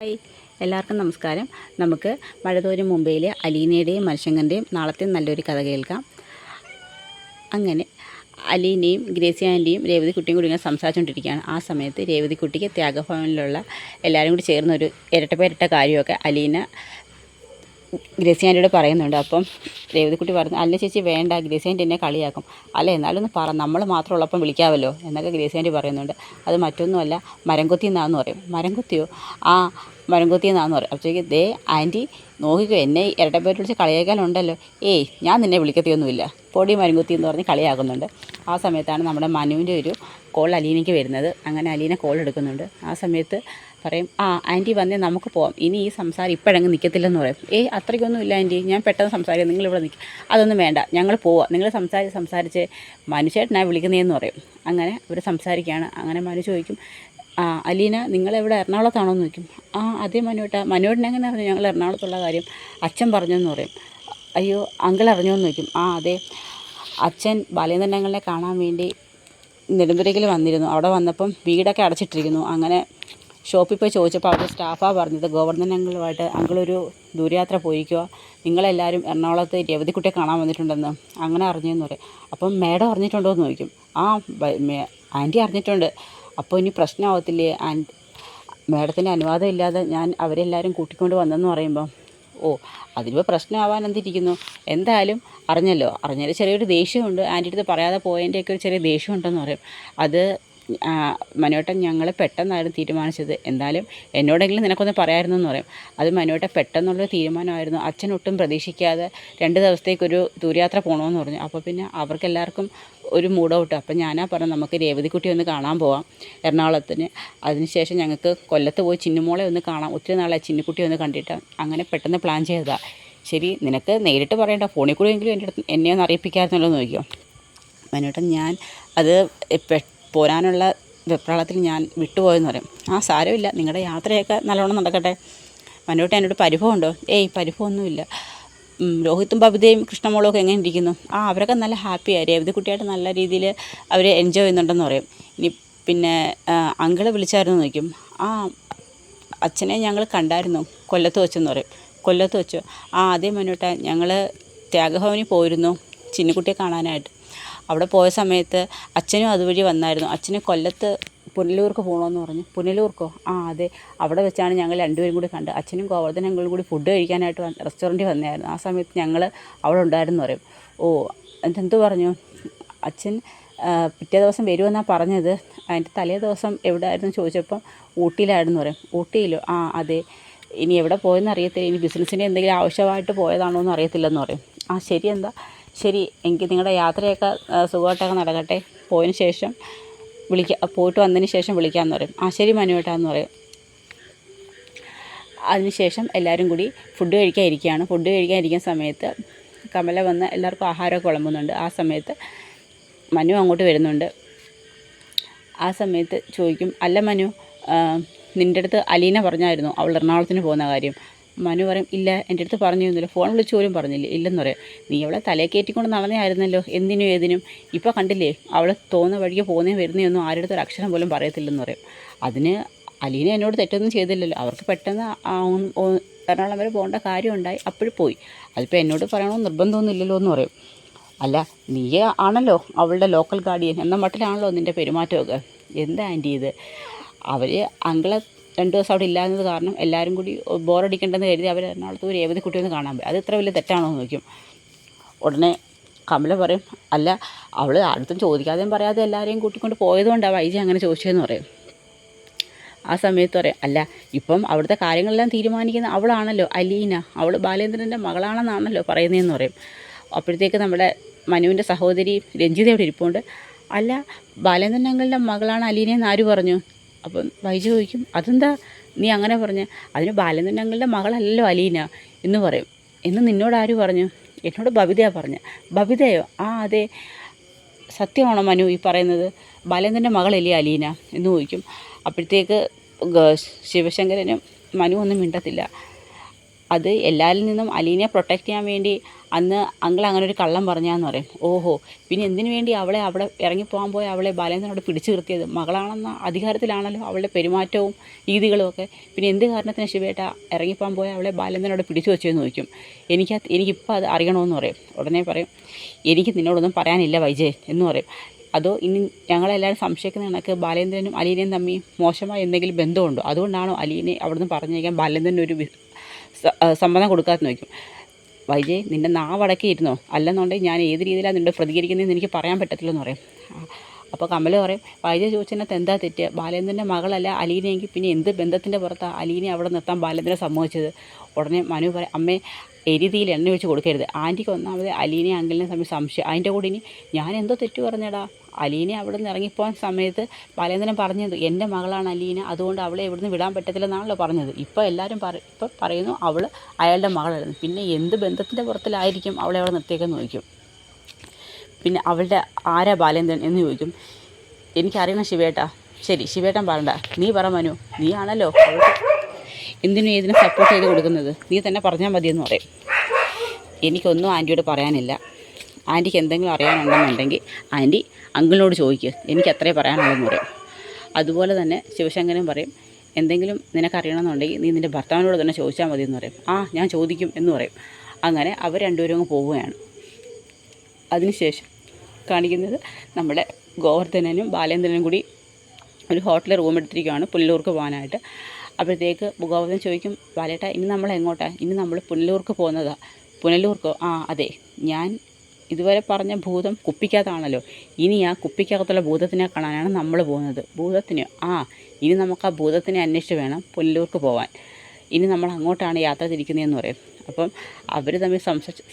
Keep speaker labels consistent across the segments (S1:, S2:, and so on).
S1: Hi, എല്ലാവർക്കും നമസ്കാരം. നമുക്ക് മഴതോരും മുംബൈയിലെ അലീനയുടെയും മനുഷ്യങ്കൻ്റെയും നാളത്തെ നല്ലൊരു കഥ കേൾക്കാം. അങ്ങനെ അലീനയും ഗ്രേസിയാൻ്റെയും രേവതിക്കുട്ടിയും കൂടി ഇങ്ങനെ സംസാരിച്ചുകൊണ്ടിരിക്കുകയാണ്. ആ സമയത്ത് രേവതിക്കുട്ടിക്ക് ത്യാഗഭവനിലുള്ള എല്ലാവരും കൂടി ചേർന്നൊരു ഇരട്ട കാര്യമൊക്കെ അലീന ഗ്രേസിയാൻ്റിയോട് പറയുന്നുണ്ട്. അപ്പം രേവതിക്കുട്ടി പറഞ്ഞു, അല്ല ചേച്ചി വേണ്ട, ഗ്രേസിയാൻ്റി എന്നെ കളിയാക്കും. അല്ല എന്നാലും ഒന്ന് പറ, നമ്മൾ മാത്രം ഉള്ളപ്പം വിളിക്കാമല്ലോ എന്നൊക്കെ ഗ്രേസിയാൻ്റി പറയുന്നുണ്ട്. അത് മറ്റൊന്നുമല്ല, മരംകൊത്തി എന്നാന്ന് പറയും. മരംകൊത്തിയോ? ആ, മരംകൊത്തി എന്നാന്ന് പറയും. അപ്പോഴേക്ക് ദേ ആൻറ്റി നോക്കിക്കോ, എന്നെ ഇരട്ടപ്പേര് വിളിച്ച് കളിയാക്കാനുണ്ടല്ലോ. ഏയ്, ഞാൻ നിന്നെ വിളിക്കത്തൊന്നുമില്ല, പൊടി മരംകൊത്തി എന്ന് പറഞ്ഞ് കളിയാക്കുന്നുണ്ട്. ആ സമയത്താണ് നമ്മുടെ മനുവിൻ്റെ ഒരു കോൾ അലീനയ്ക്ക് വരുന്നത്. അങ്ങനെ അലീന കോൾ എടുക്കുന്നുണ്ട്. ആ സമയത്ത് പറയും, ആ ആൻറ്റി വന്നേ, നമുക്ക് പോവാം, ഇനി ഈ സംസാരം ഇപ്പോഴങ്ങ് നിൽക്കത്തില്ലെന്ന് പറയും. ഏയ്, അത്രയ്ക്കൊന്നും ഇല്ല ആൻറ്റി, ഞാൻ പെട്ടെന്ന് സംസാരിക്കാം, നിങ്ങളിവിടെ നിൽക്കും. അതൊന്നും വേണ്ട, ഞങ്ങൾ പോവാം, നിങ്ങൾ സംസാരിച്ച് മനുഷ്യേട്ടനാണ് വിളിക്കുന്നതെന്ന് പറയും. അങ്ങനെ അവർ സംസാരിക്കുകയാണ്. അങ്ങനെ മനു ചോദിക്കും, ആ അലീന, നിങ്ങളെവിടെ എറണാകുളത്താണോ എന്ന് ചോദിക്കും. ആ അതെ മനോട്ടൻ എങ്ങനെ അറിഞ്ഞു ഞങ്ങൾ എറണാകുളത്തുള്ള കാര്യം? അച്ഛൻ പറഞ്ഞെന്ന് പറയും. അയ്യോ, അങ്കിൾ അറിഞ്ഞോ എന്ന് ചോദിക്കും. ആ അതെ, അച്ഛൻ ബാലേന്ദ്രൻ അങ്കിളിനെ കാണാൻ വേണ്ടി നെടുമ്പുരയ്ക്കൽ വന്നിരുന്നു. അവിടെ വന്നപ്പം വീടൊക്കെ അടച്ചിട്ടിരിക്കുന്നു. അങ്ങനെ ഷോപ്പിൽ പോയി ചോദിച്ചപ്പോൾ അവിടെ സ്റ്റാഫാണ് പറഞ്ഞത്, ഗവർണർ അങ്കിളുമായിട്ട് അങ്കിളൊരു ദൂരയാത്ര പോയിക്കുക, നിങ്ങളെല്ലാവരും എറണാകുളത്ത് രേവതിക്കുട്ടിയെ കാണാൻ വന്നിട്ടുണ്ടെന്ന് അങ്ങനെ അറിഞ്ഞെന്ന് പറയും. അപ്പം മേഡം അറിഞ്ഞിട്ടുണ്ടോ എന്ന് ചോദിക്കും. ആ ആൻറ്റി അറിഞ്ഞിട്ടുണ്ട്. അപ്പോൾ ഇനി പ്രശ്നമാവത്തില്ലേ മേഡത്തിൻ്റെ അനുവാദം ഇല്ലാതെ ഞാൻ അവരെല്ലാവരും കൂട്ടിക്കൊണ്ട് വന്നെന്ന് പറയുമ്പോൾ, ഓ അതിനിപ്പോൾ പ്രശ്നമാവാൻ എന്തിരിക്കുന്നു, എന്തായാലും അറിഞ്ഞാൽ ചെറിയൊരു ദേഷ്യമുണ്ട്, ആൻറ്റി അടുത്ത് പറയാതെ പോയതിൻ്റെയൊക്കെ ഒരു ചെറിയ ദേഷ്യമുണ്ടെന്ന് പറയും. അത് മനുവേട്ടൻ ഞങ്ങൾ പെട്ടെന്നായിരുന്നു തീരുമാനിച്ചത്, എന്തായാലും എന്നോടെങ്കിലും നിനക്കൊന്ന് പറയാമായിരുന്നു എന്ന് പറയും. അത് മനുവേട്ടൻ പെട്ടെന്നുള്ളൊരു തീരുമാനമായിരുന്നു, അച്ഛൻ ഒട്ടും പ്രതീക്ഷിക്കാതെ 2 ദിവസത്തേക്കൊരു ദൂരയാത്ര പോകണമെന്ന് പറഞ്ഞു. അപ്പോൾ പിന്നെ അവർക്കെല്ലാവർക്കും ഒരു മൂഡ് ഔട്ട്. അപ്പം ഞാനാ പറഞ്ഞു, നമുക്ക് രേവതിക്കുട്ടി ഒന്ന് കാണാൻ പോവാം എറണാകുളത്തിന്, അതിനുശേഷം ഞങ്ങൾക്ക് കൊല്ലത്ത് പോയി ചിന്നുമോളെ ഒന്ന് കാണാം, ഒത്തിരി നാളെ ചിന്നുക്കുട്ടി ഒന്ന് കണ്ടിട്ട്, അങ്ങനെ പെട്ടെന്ന് പ്ലാൻ ചെയ്തതാണ്. ശരി, നിനക്ക് നേരിട്ട് പറയണ്ട, ഫോണിൽ കൂടി എങ്കിലും എന്നെ ഒന്ന് അറിയിപ്പിക്കാമായിരുന്നല്ലോ എന്ന് ചോദിക്കും. മനുവേട്ടൻ ഞാൻ അത് പോരാനുള്ള വെപ്രാളത്തിൽ ഞാൻ വിട്ടുപോയെന്ന് പറയും. ആ സാരമില്ല, നിങ്ങളുടെ യാത്രയൊക്കെ നല്ലോണം നടക്കട്ടെ. മനുവേട്ടൻ എന്നോട് പരിഭവമുണ്ടോ? ഏയ്, പരിഭവമൊന്നുമില്ല. രോഹിത്തും ബബിതയും കൃഷ്ണമോളും ഒക്കെ എങ്ങനെ ഇരിക്കുന്നു? ആ, അവരൊക്കെ നല്ല ഹാപ്പിയായി, രേവതിക്കുട്ടിയായിട്ട് നല്ല രീതിയിൽ അവർ എൻജോയ് ചെയ്യുന്നുണ്ടെന്ന് പറയും. ഇനി പിന്നെ അങ്കിള് വിളിച്ചായിരുന്നു നോക്കും. ആ, അച്ഛനെ ഞങ്ങൾ കണ്ടായിരുന്നു കൊല്ലത്ത് വെച്ചെന്ന് പറയും. കൊല്ലത്ത് വെച്ചോ? ആ അതെ മനുവേട്ടൻ, ഞങ്ങൾ ത്യാഗഭവനിൽ പോയിരുന്നു ചിന്നുകുട്ടിയെ കാണാനായിട്ട്. അവിടെ പോയ സമയത്ത് അച്ഛനും അതുവഴി വന്നായിരുന്നു. അച്ഛന് കൊല്ലത്ത് പുനലൂർക്ക് പോകണമെന്ന് പറഞ്ഞു. പുനലൂർക്കോ? ആ അതെ, അവിടെ വെച്ചാണ് ഞങ്ങൾ രണ്ടുപേരും കൂടി കണ്ട്. അച്ഛനും ഗോവർദ്ധൻ അങ്കിളും കൂടി ഫുഡ് കഴിക്കാനായിട്ട് റെസ്റ്റോറൻറ്റിൽ വന്നായിരുന്നു. ആ സമയത്ത് ഞങ്ങൾ അവിടെ ഉണ്ടായിരുന്നു പറയും. ഓ, എന്ത് പറഞ്ഞു? അച്ഛൻ പിറ്റേ ദിവസം വരുമെന്നാണ് പറഞ്ഞത്. അതിൻ്റെ തലേ ദിവസം എവിടെയായിരുന്നു ചോദിച്ചപ്പം ഊട്ടിയിലായിരുന്നു പറയും. ഊട്ടിയിലോ? ആ അതെ, ഇനി എവിടെ പോയെന്ന് അറിയത്തില്ല, ഇനി ബിസിനസ്സിന് എന്തെങ്കിലും ആവശ്യമായിട്ട് പോയതാണോ എന്ന് അറിയത്തില്ലെന്ന് പറയും. ആ ശരി, ശരി, എങ്കിൽ നിങ്ങളുടെ യാത്രയൊക്കെ സുഖമായിട്ടൊക്കെ നടക്കട്ടെ, പോയതിന് ശേഷം പോയിട്ട് വന്നതിന് ശേഷം വിളിക്കാമെന്ന് പറയും. ആ ശരി മനുവേട്ടാന്ന് പറയും. അതിനുശേഷം എല്ലാവരും കൂടി ഫുഡ് കഴിക്കാൻ ഇരിക്കുന്ന സമയത്ത് കമല വന്ന് എല്ലാവർക്കും ആഹാരമൊക്കെ വിളമ്പുന്നുണ്ട്. ആ സമയത്ത് മനു അങ്ങോട്ട് വരുന്നുണ്ട്. ആ സമയത്ത് ചോദിക്കും, അല്ല മനു, നിൻ്റെ അടുത്ത് അലീന പറഞ്ഞായിരുന്നു അവൾ എറണാകുളത്തിന് പോകുന്ന കാര്യം? മനു പറയും, ഇല്ല, എൻ്റെ അടുത്ത് പറഞ്ഞിരുന്നില്ല, ഫോൺ വിളിച്ച് പോലും പറഞ്ഞില്ലേ. ഇല്ലെന്ന് പറയാം. നീ അവളെ തലേ കയറ്റിക്കൊണ്ട് നടന്നതായിരുന്നല്ലോ എന്തിനും ഏതിനും. ഇപ്പോൾ കണ്ടില്ലേ, അവൾ തോന്നുന്ന വഴിക്ക് വരുന്നതൊന്നും ആരുടെ അടുത്ത് ഒരു അക്ഷരം പോലും പറയത്തില്ലെന്ന് പറയും. അതിന് അലീന എന്നോട് തെറ്റൊന്നും ചെയ്തില്ലല്ലോ, അവർക്ക് പെട്ടെന്ന് എറണാകുളം വരെ പോകേണ്ട കാര്യം ഉണ്ടായി, അപ്പോഴും പോയി. അതിപ്പോൾ എന്നോട് പറയണമെന്ന് നിർബന്ധമൊന്നും ഇല്ലല്ലോ എന്ന് പറയും. അല്ല, നീ ആണല്ലോ അവളുടെ ലോക്കൽ ഗാർഡിയൻ എന്ന മട്ടിലാണല്ലോ നിൻ്റെ പെരുമാറ്റമൊക്കെ. എന്താ ആൻറ്റി ഇത്? അവർ അങ്കിളെ 2 ദിവസം അവിടെ ഇല്ലാഞ്ഞത് കാരണം എല്ലാവരും കൂടി ബോറടിക്കേണ്ടെന്ന് കരുതി അവർ എറണാകുളത്ത് രേവതിക്കുട്ടി ഒന്ന് കാണാൻ പോയി. അത് ഇത്ര വലിയ തെറ്റാണോ എന്ന് ചോദിക്കും. ഉടനെ കമല പറയും, അല്ല, അവൾ അടുത്തും ചോദിക്കാതെയും പറയാതെ എല്ലാവരെയും കൂട്ടിക്കൊണ്ട് പോയതുകൊണ്ടാണ് വൈജി അങ്ങനെ ചോദിച്ചതെന്ന് പറയും. ആ സമയത്ത് പറയും, അല്ല, ഇപ്പം അവിടുത്തെ കാര്യങ്ങളെല്ലാം തീരുമാനിക്കുന്ന അവളാണല്ലോ അലീന, അവൾ ബാലേന്ദ്രൻ്റെ മകളാണെന്നാണല്ലോ പറയുന്നതെന്ന് പറയും. അപ്പോഴത്തേക്ക് നമ്മുടെ മനുവിൻ്റെ സഹോദരി രഞ്ജിത അവിടെ ഇരിപ്പുണ്ട്. അല്ല, ബാലേന്ദ്രൻ അങ്കിളുടെ മകളാണ് അലീനയെന്ന് ആര് പറഞ്ഞു? അപ്പം വൈജു ചോദിക്കും, അതെന്താ നീ അങ്ങനെ പറഞ്ഞ്? അതിന് ബാലേന്ദ്രൻ അങ്കിളുടെ മകളല്ലല്ലോ അലീന എന്ന് പറയും. എന്ന് നിന്നോട് ആര് പറഞ്ഞു? എന്നോട് ബബിതയാണ് പറഞ്ഞത്. ബബിതയോ? ആ അതെ, സത്യമാണോ മനു ഈ പറയുന്നത്? ബാലേന്ദ്രൻ്റെ മകളല്ലേ അലീന എന്ന് ചോദിക്കും. അപ്പോഴത്തേക്ക് ശിവശങ്കരനും മനു ഒന്നും മിണ്ടത്തില്ല. അത് എല്ലാവരിൽ നിന്നും അലീനയെ പ്രൊട്ടക്റ്റ് ചെയ്യാൻ വേണ്ടി അന്ന് അങ്കിൾ അങ്ങനെ ഒരു കള്ളം പറഞ്ഞാന്ന് പറയും. ഓഹോ, പിന്നെ എന്തിനു വേണ്ടി അവളെ അവിടെ ഇറങ്ങിപ്പോകാൻ പോയ അവളെ ബാലേന്ദ്രൻ അവിടെ പിടിച്ചു നിർത്തിയത്? മകളാണെന്ന അധികാരത്തിലാണല്ലോ അവളുടെ പെരുമാറ്റവും രീതികളും ഒക്കെ. പിന്നെ എന്ത് കാരണത്തിന് ശിവേട്ട ഇറങ്ങിപ്പോകാൻ പോയ അവളെ ബാലേന്ദ്രൻ അവിടെ പിടിച്ചു വെച്ചതെന്ന് ചോദിക്കും. എനിക്കിപ്പോൾ അത് അറിയണമെന്ന് പറയും. ഉടനെ പറയും, എനിക്ക് നിന്നോടൊന്നും പറയാനില്ല വൈജയ് എന്ന് പറയും. അതോ ഇനി ഞങ്ങളെല്ലാവരും സംശയിക്കുന്ന കണക്ക് ബാലേന്ദ്രനും അലീനയും തമ്മിൽ മോശമായ എന്തെങ്കിലും ബന്ധമുണ്ടോ? അതുകൊണ്ടാണോ അലീനെ അവിടുന്ന് പറഞ്ഞേക്കാൻ ബാലേന്ദ്രനൊരു സമ്മതം കൊടുക്കാമെന്ന് ചോദിക്കും. വൈജയ്, നിൻ്റെ നാവടക്കി ഇരുന്നോ, അല്ലെന്നുണ്ടെങ്കിൽ ഞാൻ ഏത് രീതിയിലാണ് നിന്നോട് പ്രതികരിക്കുന്നതെന്ന് എനിക്ക് പറയാൻ പറ്റത്തില്ലെന്ന് പറയും. അപ്പോൾ കമൽ പറയും, വൈജയ് ചോദിച്ചതിനകത്ത് എന്താ തെറ്റ്? ബാലേന്ദ്രൻ്റെ മകളല്ല അലീനയെങ്കിൽ പിന്നെ എന്ത് ബന്ധത്തിൻ്റെ പുറത്താണ് അലീനെ അവിടെ നിർത്താൻ ബാലേന്ദ്രനെ സമ്മതിച്ചത്? ഉടനെ മനു പറയും, അമ്മേ എരുതിയിൽ എണ്ണ ഒഴിച്ച് കൊടുക്കരുത്. ആൻറ്റിക്ക് ഒന്നാമത് അലീനെ അങ്കിളിനെ തമ്മിൽ സംശയം. അതിൻ്റെ കൂടെ ഇനി ഞാൻ എന്തോ തെറ്റ് പറഞ്ഞടാ? അലീനെ അവിടെ നിന്ന് ഇറങ്ങിപ്പോകാൻ സമയത്ത് ബാലേന്ദ്രൻ പറഞ്ഞത് എൻ്റെ മകളാണ് അലീന, അതുകൊണ്ട് അവളെ ഇവിടുന്ന് വിടാൻ പറ്റത്തില്ലെന്നാണല്ലോ പറഞ്ഞത്. ഇപ്പോൾ എല്ലാവരും ഇപ്പം പറയുന്നു അവൾ അയാളുടെ മകളായിരുന്നു. പിന്നെ എന്ത് ബന്ധത്തിൻ്റെ പുറത്തിലായിരിക്കും അവളെ അവിടെ നിർത്തിയേക്കെന്ന് ചോദിക്കും. പിന്നെ അവളുടെ ആരാ ബാലേന്ദ്രൻ എന്ന് ചോദിക്കും. എനിക്കറിയണം ശിവേട്ടാ. ശരി, ശിവേട്ടൻ പറയണ്ട, നീ പറ മനു, നീ ആണല്ലോ അവൾക്ക് എന്തിനും ഏതിനും സപ്പോർട്ട് ചെയ്ത് കൊടുക്കുന്നത്, നീ തന്നെ പറഞ്ഞാൽ മതിയെന്ന് പറയും. എനിക്കൊന്നും ആൻറ്റിയോട് പറയാനില്ല. ആൻറ്റിക്ക് എന്തെങ്കിലും അറിയാനുണ്ടെന്നുണ്ടെങ്കിൽ ആൻറ്റി അങ്കിളിനോട് ചോദിക്കുക, എനിക്ക് അത്രേ പറയാനുള്ളതെന്ന് പറയും. അതുപോലെ തന്നെ ശിവശങ്കരൻ പറയും, എന്തെങ്കിലും നിനക്കറിയണമെന്നുണ്ടെങ്കിൽ നീ നിൻ്റെ ഭർത്താവിനോട് തന്നെ ചോദിച്ചാൽ മതിയെന്ന് പറയും. ഞാൻ ചോദിക്കും എന്ന് പറയും. അങ്ങനെ അവർ രണ്ടുപേരും അങ്ങ് പോവുകയാണ്. അതിനുശേഷം കാണിക്കുന്നത് നമ്മുടെ ഗോവർദ്ധനനും ബാലേന്ദ്രനും കൂടി ഒരു ഹോട്ടലിൽ റൂം എടുത്തിരിക്കുകയാണ് പുനലൂർക്ക് പോകാനായിട്ട്. അപ്പോഴത്തേക്ക് ഗോവർദ്ധൻ ചോദിക്കും, ബാലേട്ട ഇനി നമ്മൾ എങ്ങോട്ടാണ്? ഇനി നമ്മൾ പുനലൂർക്ക് പോകുന്നതാണ്. പുനലൂർക്കോ? അതെ, ഞാൻ ഇതുവരെ പറഞ്ഞ ഭൂതം കുപ്പിക്കകത്താണല്ലോ, ഇനി ആ കുപ്പിക്കകത്തുള്ള ഭൂതത്തിനെ കാണാനാണ് നമ്മൾ പോകുന്നത്. ഭൂതത്തിന്? ഇനി നമുക്ക് ആ ഭൂതത്തിനെ അന്വേഷിച്ച് വേണം പുനലൂർക്ക് പോകാൻ. ഇനി നമ്മൾ അങ്ങോട്ടാണ് യാത്ര തിരിക്കുന്നതെന്ന് പറയും. അപ്പം അവർ തമ്മിൽ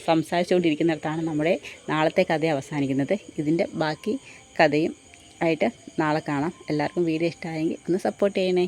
S1: സംസാരിച്ചുകൊണ്ടിരിക്കുന്നിടത്താണ് നമ്മുടെ നാളത്തെ കഥ അവസാനിക്കുന്നത്. ഇതിൻ്റെ ബാക്കി കഥയും ആയിട്ട് നാളെ കാണാം. എല്ലാവർക്കും വീഡിയോ ഇഷ്ടമായെങ്കിൽ ഒന്ന് സപ്പോർട്ട് ചെയ്യണേ.